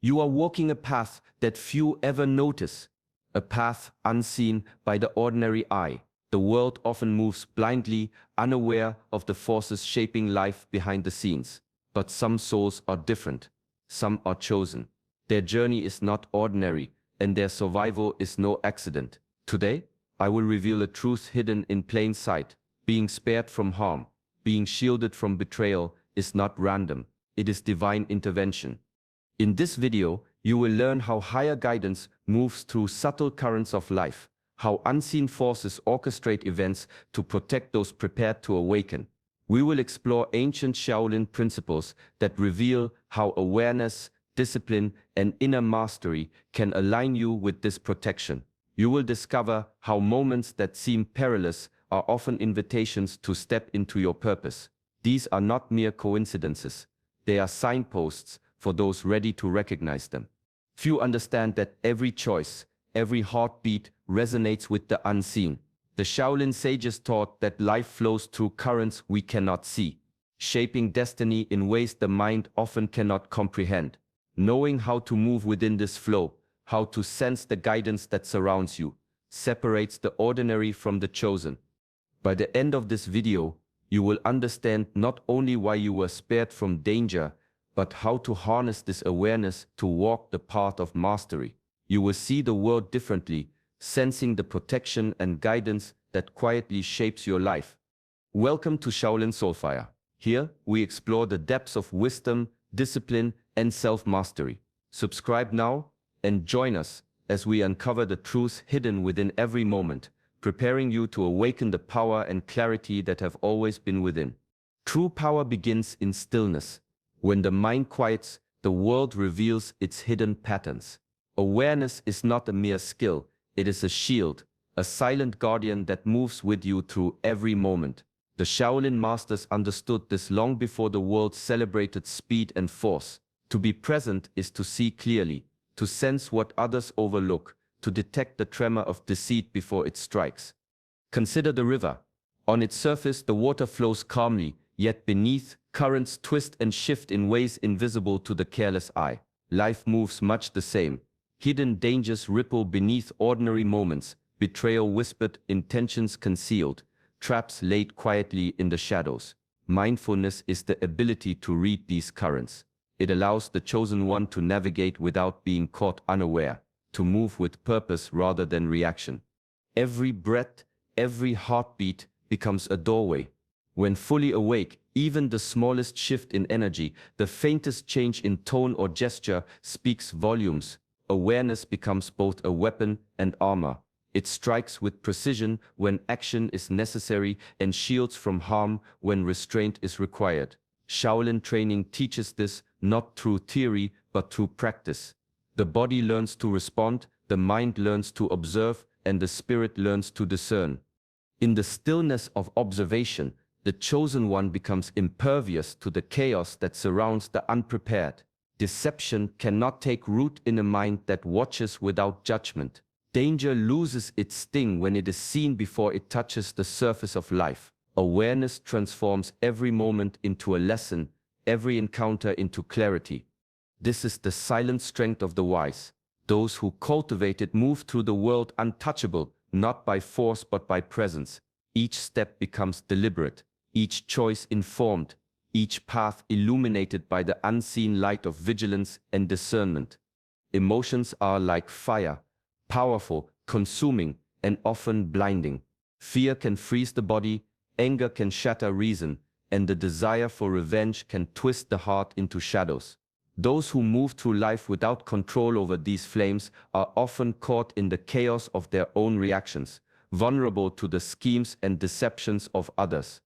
You are walking a path that few ever notice, a path unseen by the ordinary eye. The world often moves blindly, unaware of the forces shaping life behind the scenes. But some souls are different. Some are chosen. Their journey is not ordinary, and their survival is no accident. Today, I will reveal a truth hidden in plain sight. Being spared from harm, being shielded from betrayal is not random. It is divine intervention. In this video, you will learn how higher guidance moves through subtle currents of life, how unseen forces orchestrate events to protect those prepared to awaken. We will explore ancient Shaolin principles that reveal how awareness, discipline, and inner mastery can align you with this protection. You will discover how moments that seem perilous are often invitations to step into your purpose. These are not mere coincidences. They are signposts for those ready to recognize them. Few understand that every choice, every heartbeat resonates with the unseen. The Shaolin sages taught that life flows through currents we cannot see, shaping destiny in ways the mind often cannot comprehend. Knowing how to move within this flow, how to sense the guidance that surrounds you, separates the ordinary from the chosen. By the end of this video, you will understand not only why you were spared from danger, but how to harness this awareness to walk the path of mastery. You will see the world differently, sensing the protection and guidance that quietly shapes your life. Welcome to Shaolin Soulfire. Here, we explore the depths of wisdom, discipline, and self-mastery. Subscribe now and join us as we uncover the truths hidden within every moment, preparing you to awaken the power and clarity that have always been within. True power begins in stillness. When the mind quiets, the world reveals its hidden patterns. Awareness is not a mere skill, it is a shield, a silent guardian that moves with you through every moment. The Shaolin masters understood this long before the world celebrated speed and force. To be present is to see clearly, to sense what others overlook, to detect the tremor of deceit before it strikes. Consider the river. On its surface, the water flows calmly, yet beneath, currents twist and shift in ways invisible to the careless eye. Life moves much the same. Hidden dangers ripple beneath ordinary moments, betrayal whispered, intentions concealed, traps laid quietly in the shadows. Mindfulness is the ability to read these currents. It allows the chosen one to navigate without being caught unaware, to move with purpose rather than reaction. Every breath, every heartbeat becomes a doorway. When fully awake, even the smallest shift in energy, the faintest change in tone or gesture speaks volumes. Awareness becomes both a weapon and armor. It strikes with precision when action is necessary and shields from harm when restraint is required. Shaolin training teaches this not through theory but through practice. The body learns to respond, the mind learns to observe, and the spirit learns to discern. In the stillness of observation, the chosen one becomes impervious to the chaos that surrounds the unprepared. Deception cannot take root in a mind that watches without judgment. Danger loses its sting when it is seen before it touches the surface of life. Awareness transforms every moment into a lesson, every encounter into clarity. This is the silent strength of the wise. Those who cultivate it move through the world untouchable, not by force but by presence. Each step becomes deliberate, each choice informed, each path illuminated by the unseen light of vigilance and discernment. Emotions are like fire, powerful, consuming, and often blinding. Fear can freeze the body, anger can shatter reason, and the desire for revenge can twist the heart into shadows. Those who move through life without control over these flames are often caught in the chaos of their own reactions, vulnerable to the schemes and deceptions of others.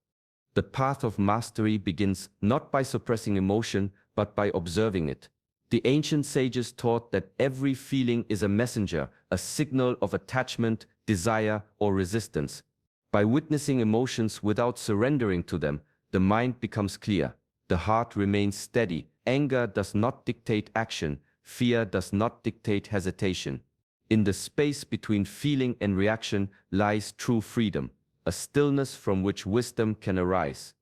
The path of mastery begins not by suppressing emotion, but by observing it. The ancient sages taught that every feeling is a messenger, a signal of attachment, desire, or resistance. By witnessing emotions without surrendering to them, the mind becomes clear. The heart remains steady. Anger does not dictate action. Fear does not dictate hesitation. In the space between feeling and reaction lies true freedom, a stillness from which wisdom can arise.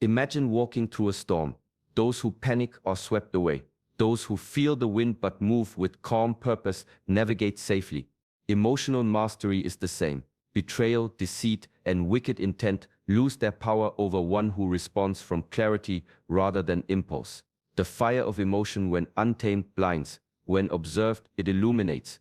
Imagine walking through a storm. Those who panic are swept away. Those who feel the wind but move with calm purpose navigate safely. Emotional mastery is the same. Betrayal, deceit, and wicked intent lose their power over one who responds from clarity rather than impulse. The fire of emotion, when untamed, blinds. When observed, it illuminates.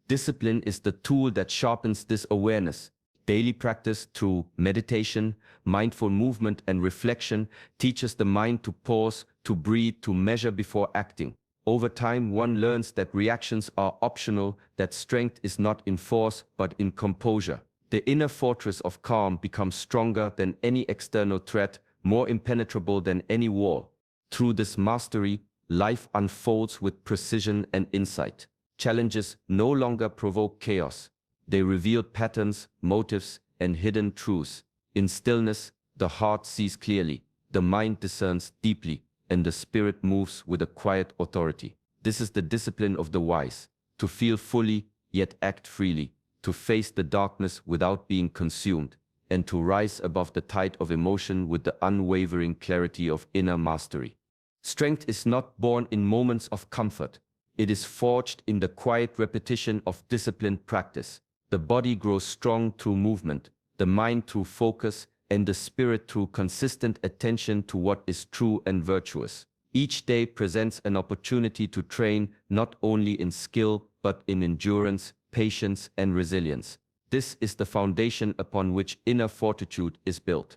Discipline is the tool that sharpens this awareness. Daily practice through meditation, mindful movement, and reflection teaches the mind to pause, to breathe, to measure before acting. Over time, one learns that reactions are optional, that strength is not in force but in composure. The inner fortress of calm becomes stronger than any external threat, more impenetrable than any wall. Through this mastery, life unfolds with precision and insight. Challenges no longer provoke chaos. They reveal patterns, motives, and hidden truths. In stillness, the heart sees clearly, the mind discerns deeply, and the spirit moves with a quiet authority. This is the discipline of the wise: to feel fully, yet act freely, to face the darkness without being consumed, and to rise above the tide of emotion with the unwavering clarity of inner mastery. Strength is not born in moments of comfort. It is forged in the quiet repetition of disciplined practice. The body grows strong through movement, the mind through focus, and the spirit through consistent attention to what is true and virtuous. Each day presents an opportunity to train not only in skill but in endurance, patience, and resilience. This is the foundation upon which inner fortitude is built.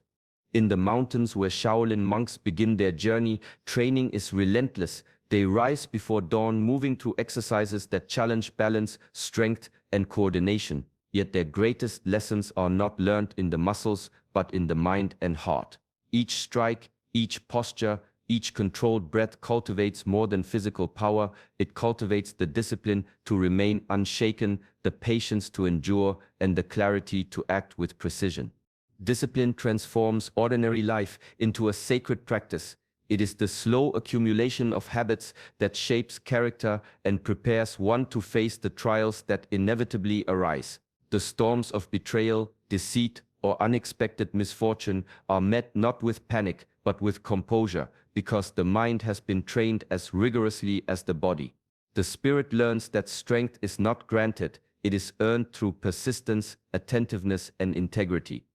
In the mountains where Shaolin monks begin their journey, training is relentless. They rise before dawn, moving through exercises that challenge balance, strength, and coordination. Yet their greatest lessons are not learned in the muscles, but in the mind and heart. Each strike, each posture, each controlled breath cultivates more than physical power. It cultivates the discipline to remain unshaken, the patience to endure, and the clarity to act with precision. Discipline transforms ordinary life into a sacred practice. It is the slow accumulation of habits that shapes character and prepares one to face the trials that inevitably arise. The storms of betrayal, deceit, or unexpected misfortune are met not with panic but with composure, because the mind has been trained as rigorously as the body. The spirit learns that strength is not granted, it is earned through persistence, attentiveness, and integrity.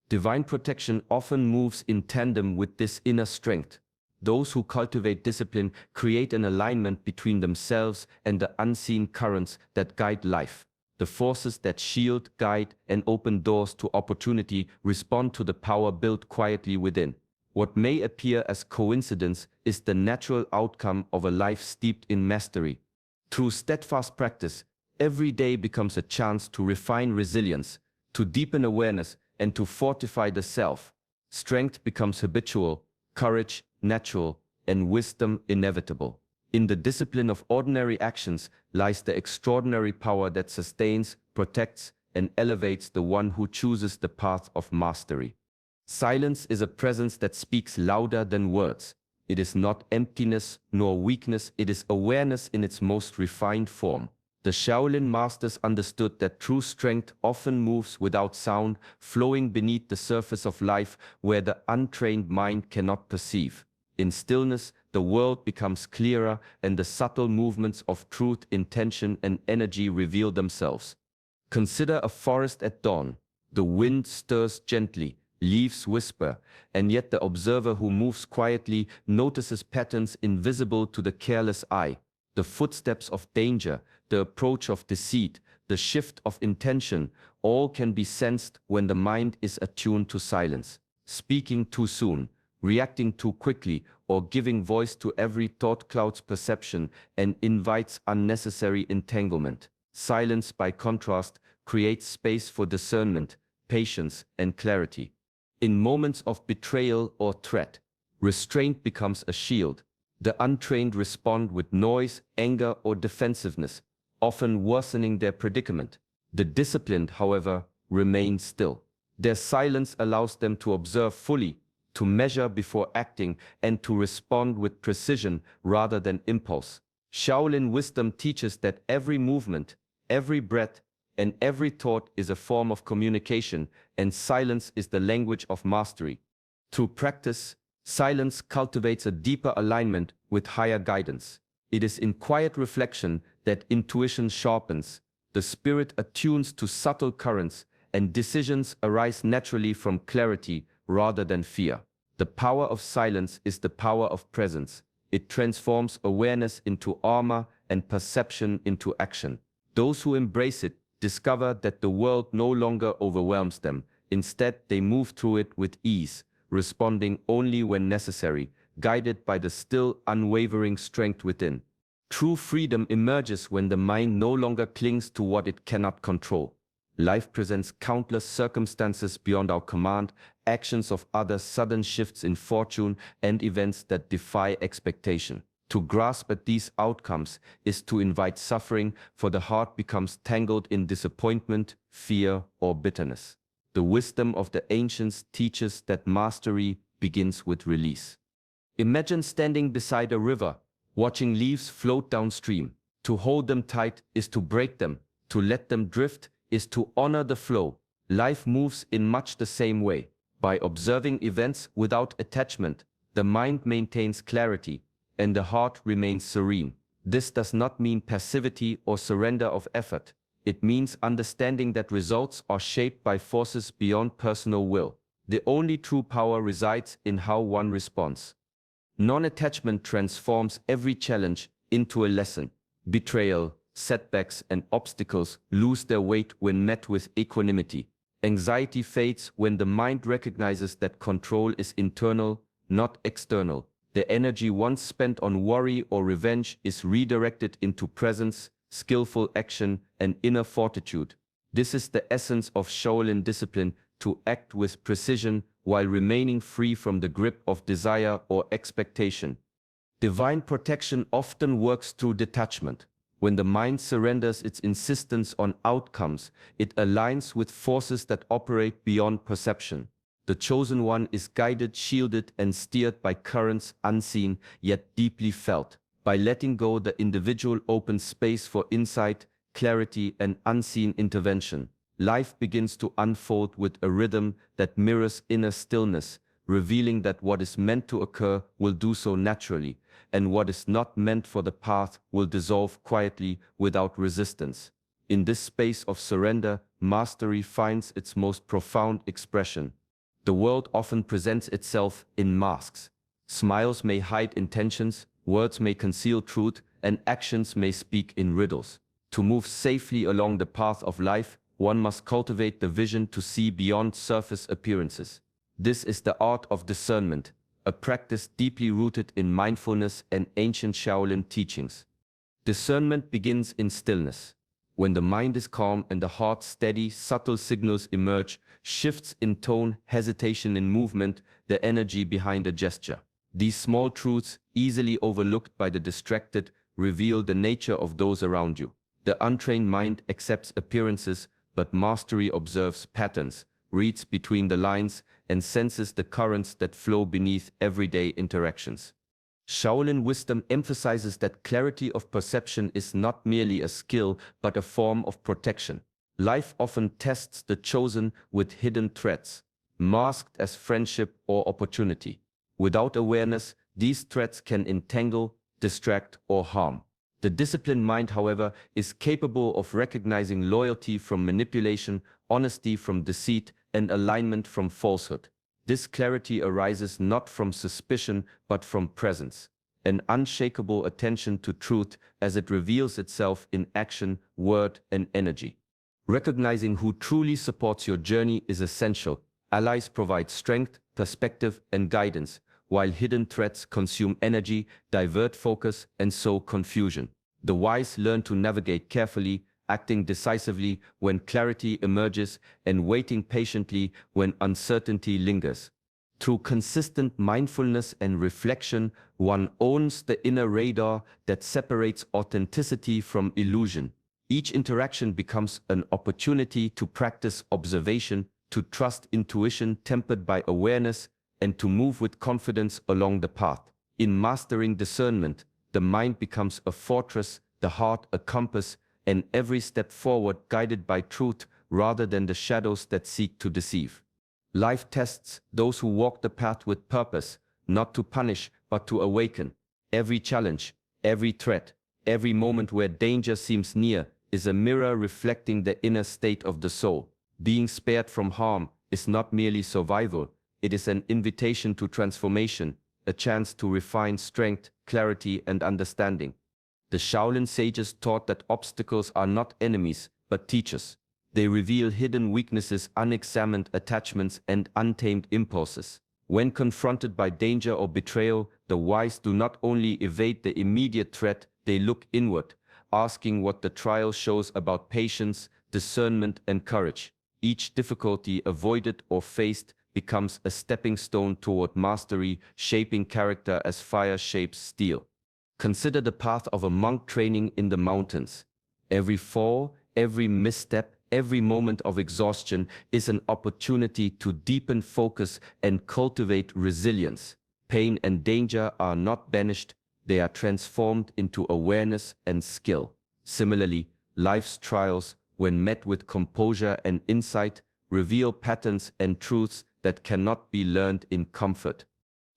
Divine protection often moves in tandem with this inner strength. Those who cultivate discipline create an alignment between themselves and the unseen currents that guide life. The forces that shield, guide, and open doors to opportunity respond to the power built quietly within. What may appear as coincidence is the natural outcome of a life steeped in mastery. Through steadfast practice, every day becomes a chance to refine resilience, to deepen awareness, and to fortify the self. Strength becomes habitual, courage natural, and wisdom inevitable. In the discipline of ordinary actions lies the extraordinary power that sustains, protects, and elevates the one who chooses the path of mastery. Silence is a presence that speaks louder than words. It is not emptiness nor weakness, it is awareness in its most refined form. The Shaolin masters understood that true strength often moves without sound, flowing beneath the surface of life where the untrained mind cannot perceive. In stillness, the world becomes clearer and the subtle movements of truth, intention, and energy reveal themselves. Consider a forest at dawn. The wind stirs gently, leaves whisper, and yet the observer who moves quietly notices patterns invisible to the careless eye. The footsteps of danger, the approach of deceit, the shift of intention, all can be sensed when the mind is attuned to silence. Speaking too soon, reacting too quickly, or giving voice to every thought clouds perception and invites unnecessary entanglement. Silence, by contrast, creates space for discernment, patience, and clarity. In moments of betrayal or threat, restraint becomes a shield. The untrained respond with noise, anger, or defensiveness, often worsening their predicament. The disciplined, however, remain still. Their silence allows them to observe fully, to measure before acting, and to respond with precision rather than impulse. Shaolin wisdom teaches that every movement, every breath, and every thought is a form of communication, and silence is the language of mastery. Through practice, silence cultivates a deeper alignment with higher guidance. It is in quiet reflection that intuition sharpens, the spirit attunes to subtle currents, and decisions arise naturally from clarity rather than fear. The power of silence is the power of presence. It transforms awareness into armor and perception into action. Those who embrace it discover that the world no longer overwhelms them. Instead, they move through it with ease, responding only when necessary, guided by the still, unwavering strength within. True freedom emerges when the mind no longer clings to what it cannot control. Life presents countless circumstances beyond our command, actions of others, sudden shifts in fortune, and events that defy expectation. To grasp at these outcomes is to invite suffering, for the heart becomes tangled in disappointment, fear, or bitterness. The wisdom of the ancients teaches that mastery begins with release. Imagine standing beside a river, watching leaves float downstream. To hold them tight is to break them. To let them drift is to honor the flow. Life moves in much the same way. By observing events without attachment, the mind maintains clarity, and the heart remains serene. This does not mean passivity or surrender of effort. It means understanding that results are shaped by forces beyond personal will. The only true power resides in how one responds. Non-attachment transforms every challenge into a lesson. Betrayal, setbacks, and obstacles lose their weight when met with equanimity. Anxiety fades when the mind recognizes that control is internal, not external. The energy once spent on worry or revenge is redirected into presence, skillful action, and inner fortitude. This is the essence of Shaolin discipline, to act with precision while remaining free from the grip of desire or expectation. Divine protection often works through detachment. When the mind surrenders its insistence on outcomes, it aligns with forces that operate beyond perception. The chosen one is guided, shielded, and steered by currents unseen yet deeply felt. By letting go, the individual opens space for insight, clarity, and unseen intervention. Life begins to unfold with a rhythm that mirrors inner stillness, revealing that what is meant to occur will do so naturally, and what is not meant for the path will dissolve quietly without resistance. In this space of surrender, mastery finds its most profound expression. The world often presents itself in masks. Smiles may hide intentions, words may conceal truth, and actions may speak in riddles. To move safely along the path of life, one must cultivate the vision to see beyond surface appearances. This is the art of discernment, a practice deeply rooted in mindfulness and ancient Shaolin teachings. Discernment begins in stillness. When the mind is calm and the heart steady, subtle signals emerge, shifts in tone, hesitation in movement, the energy behind a gesture. These small truths, easily overlooked by the distracted, reveal the nature of those around you. The untrained mind accepts appearances, but mastery observes patterns, reads between the lines, and senses the currents that flow beneath everyday interactions. Shaolin wisdom emphasizes that clarity of perception is not merely a skill, but a form of protection. Life often tests the chosen with hidden threats, masked as friendship or opportunity. Without awareness, these threats can entangle, distract, or harm. The disciplined mind, however, is capable of recognizing loyalty from manipulation, honesty from deceit, and alignment from falsehood. This clarity arises not from suspicion but from presence, an unshakable attention to truth as it reveals itself in action, word, and energy. Recognizing who truly supports your journey is essential. Allies provide strength, perspective, and guidance, while hidden threats consume energy, divert focus, and sow confusion. The wise learn to navigate carefully, acting decisively when clarity emerges and waiting patiently when uncertainty lingers. Through consistent mindfulness and reflection, one owns the inner radar that separates authenticity from illusion. Each interaction becomes an opportunity to practice observation, to trust intuition tempered by awareness, and to move with confidence along the path. In mastering discernment, the mind becomes a fortress, the heart a compass, and every step forward guided by truth rather than the shadows that seek to deceive. Life tests those who walk the path with purpose, not to punish, but to awaken. Every challenge, Every threat, every moment where danger seems near, is a mirror reflecting the inner state of the soul. Being spared from harm is not merely survival, it is an invitation to transformation, a chance to refine strength, clarity, and understanding. The Shaolin sages taught that obstacles are not enemies, but teachers. They reveal hidden weaknesses, unexamined attachments, and untamed impulses. When confronted by danger or betrayal, the wise do not only evade the immediate threat, they look inward, asking what the trial shows about patience, discernment, and courage. Each difficulty avoided or faced becomes a stepping stone toward mastery, shaping character as fire shapes steel. Consider the path of a monk training in the mountains. Every fall, every misstep, every moment of exhaustion is an opportunity to deepen focus and cultivate resilience. Pain and danger are not banished, they are transformed into awareness and skill. Similarly, life's trials, when met with composure and insight, reveal patterns and truths that cannot be learned in comfort.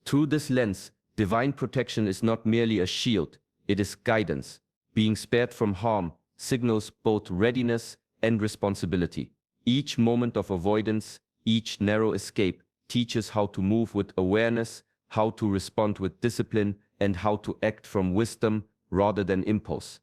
Through this lens, divine protection is not merely a shield, it is guidance. Being spared from harm signals both readiness and responsibility. Each moment of avoidance, each narrow escape teaches how to move with awareness, how to respond with discipline, and how to act from wisdom rather than impulse.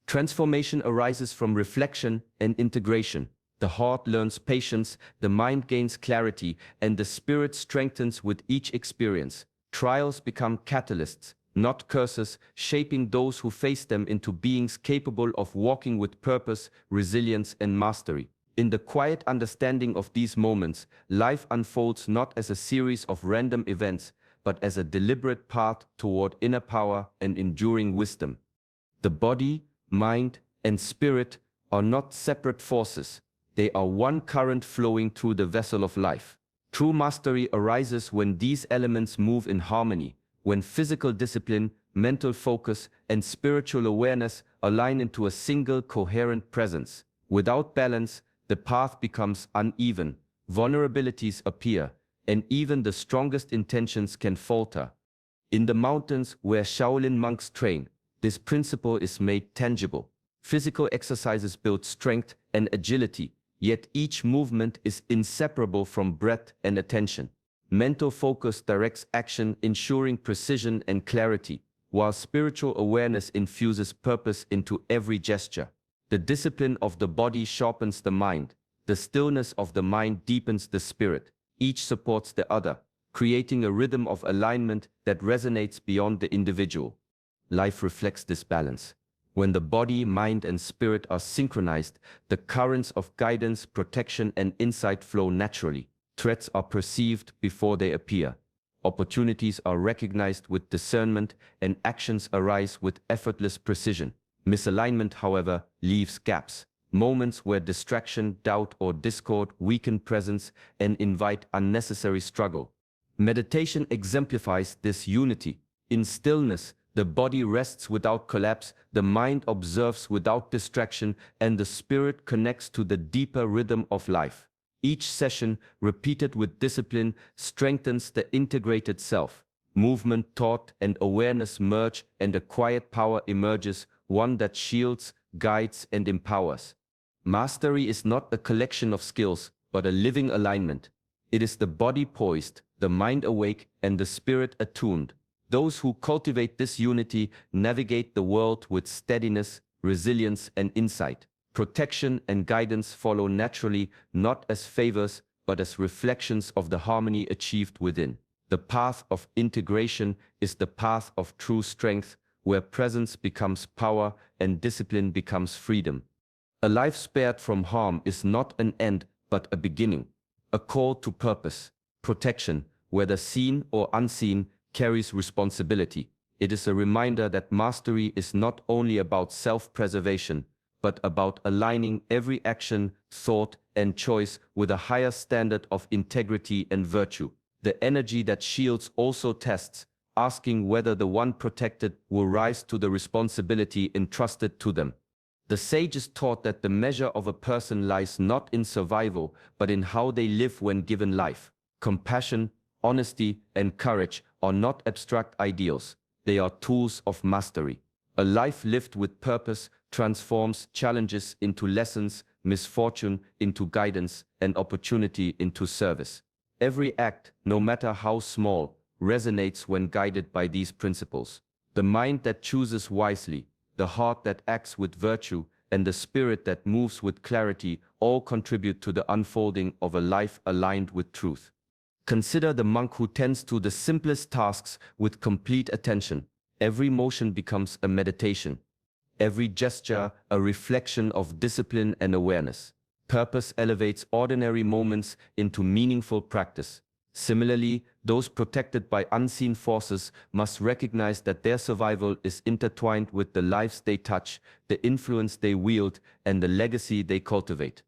Transformation arises from reflection and integration. The heart learns patience, the mind gains clarity, and the spirit strengthens with each experience. Trials become catalysts, not curses, shaping those who face them into beings capable of walking with purpose, resilience, and mastery. In the quiet understanding of these moments, life unfolds not as a series of random events, but as a deliberate path toward inner power and enduring wisdom. The body, mind, and spirit are not separate forces. They are one current flowing through the vessel of life. True mastery arises when these elements move in harmony, when physical discipline, mental focus, and spiritual awareness align into a single coherent presence. Without balance, the path becomes uneven, vulnerabilities appear, and even the strongest intentions can falter. In the mountains where Shaolin monks train, this principle is made tangible. Physical exercises build strength and agility, yet each movement is inseparable from breath and attention. Mental focus directs action, ensuring precision and clarity, while spiritual awareness infuses purpose into every gesture. The discipline of the body sharpens the mind. The stillness of the mind deepens the spirit. Each supports the other, creating a rhythm of alignment that resonates beyond the individual. Life reflects this balance. When the body, mind, and spirit are synchronized, the currents of guidance, protection, and insight flow naturally. Threats are perceived before they appear. Opportunities are recognized with discernment, and actions arise with effortless precision. Misalignment, however, leaves gaps. Moments where distraction, doubt, or discord weaken presence and invite unnecessary struggle. Meditation exemplifies this unity. In stillness, the body rests without collapse, the mind observes without distraction, and the spirit connects to the deeper rhythm of life. Each session, repeated with discipline, strengthens the integrated self. Movement, thought, and awareness merge, and a quiet power emerges, one that shields, guides, and empowers. Mastery is not a collection of skills, but a living alignment. It is the body poised, the mind awake, and the spirit attuned. Those who cultivate this unity navigate the world with steadiness, resilience, and insight. Protection and guidance follow naturally, not as favors, but as reflections of the harmony achieved within. The path of integration is the path of true strength, where presence becomes power and discipline becomes freedom. A life spared from harm is not an end, but a beginning. A call to purpose. Protection, whether seen or unseen, carries responsibility. It is a reminder that mastery is not only about self-preservation, but about aligning every action, thought, and choice with a higher standard of integrity and virtue. The energy that shields also tests, asking whether the one protected will rise to the responsibility entrusted to them. The sages taught that the measure of a person lies not in survival, but in how they live when given life. Compassion, honesty, and courage are not abstract ideals. They are tools of mastery. A life lived with purpose transforms challenges into lessons, misfortune into guidance, and opportunity into service. Every act, no matter how small, resonates when guided by these principles. The mind that chooses wisely, the heart that acts with virtue, and the spirit that moves with clarity all contribute to the unfolding of a life aligned with truth. Consider the monk who tends to the simplest tasks with complete attention. Every motion becomes a meditation. Every gesture a reflection of discipline and awareness. Purpose elevates ordinary moments into meaningful practice. Similarly, those protected by unseen forces must recognize that their survival is intertwined with the lives they touch, the influence they wield, and the legacy they cultivate.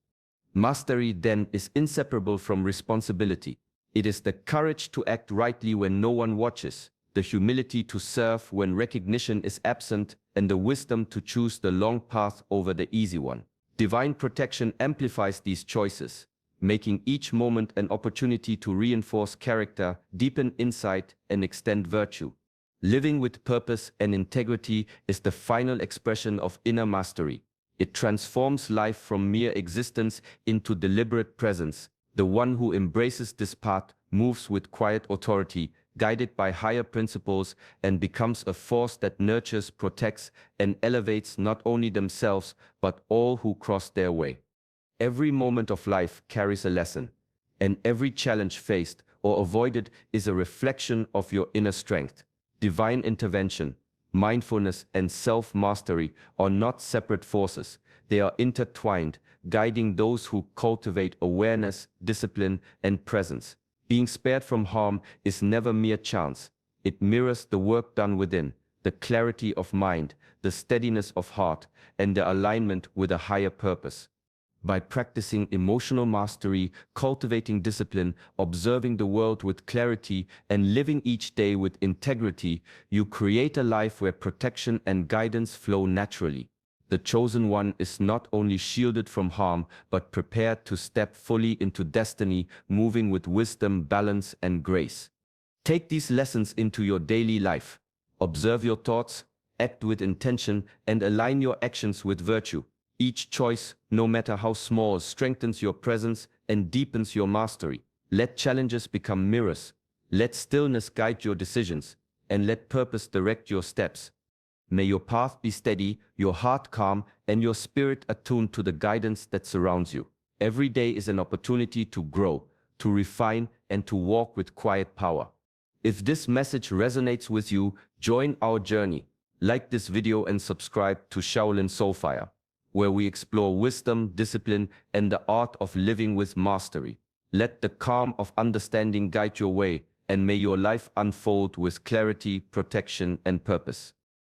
Mastery, then, is inseparable from responsibility. It is the courage to act rightly when no one watches, the humility to serve when recognition is absent, and the wisdom to choose the long path over the easy one. Divine protection amplifies these choices, making each moment an opportunity to reinforce character, deepen insight, and extend virtue. Living with purpose and integrity is the final expression of inner mastery. It transforms life from mere existence into deliberate presence. The one who embraces this path moves with quiet authority, guided by higher principles, and becomes a force that nurtures, protects, and elevates not only themselves, but all who cross their way. Every moment of life carries a lesson, and every challenge faced or avoided is a reflection of your inner strength. Divine intervention, mindfulness, and self-mastery are not separate forces. They are intertwined, guiding those who cultivate awareness, discipline, and presence. Being spared from harm is never mere chance. It mirrors the work done within, the clarity of mind, the steadiness of heart, and the alignment with a higher purpose. By practicing emotional mastery, cultivating discipline, observing the world with clarity, and living each day with integrity, you create a life where protection and guidance flow naturally. The chosen one is not only shielded from harm, but prepared to step fully into destiny, moving with wisdom, balance, and grace. Take these lessons into your daily life. Observe your thoughts, act with intention, and align your actions with virtue. Each choice, no matter how small, strengthens your presence and deepens your mastery. Let challenges become mirrors. Let stillness guide your decisions, and let purpose direct your steps. May your path be steady, your heart calm, and your spirit attuned to the guidance that surrounds you. Every day is an opportunity to grow, to refine, and to walk with quiet power. If this message resonates with you, join our journey. Like this video and subscribe to Shaolin Soulfire, where we explore wisdom, discipline, and the art of living with mastery. Let the calm of understanding guide your way, and may your life unfold with clarity, protection, and purpose.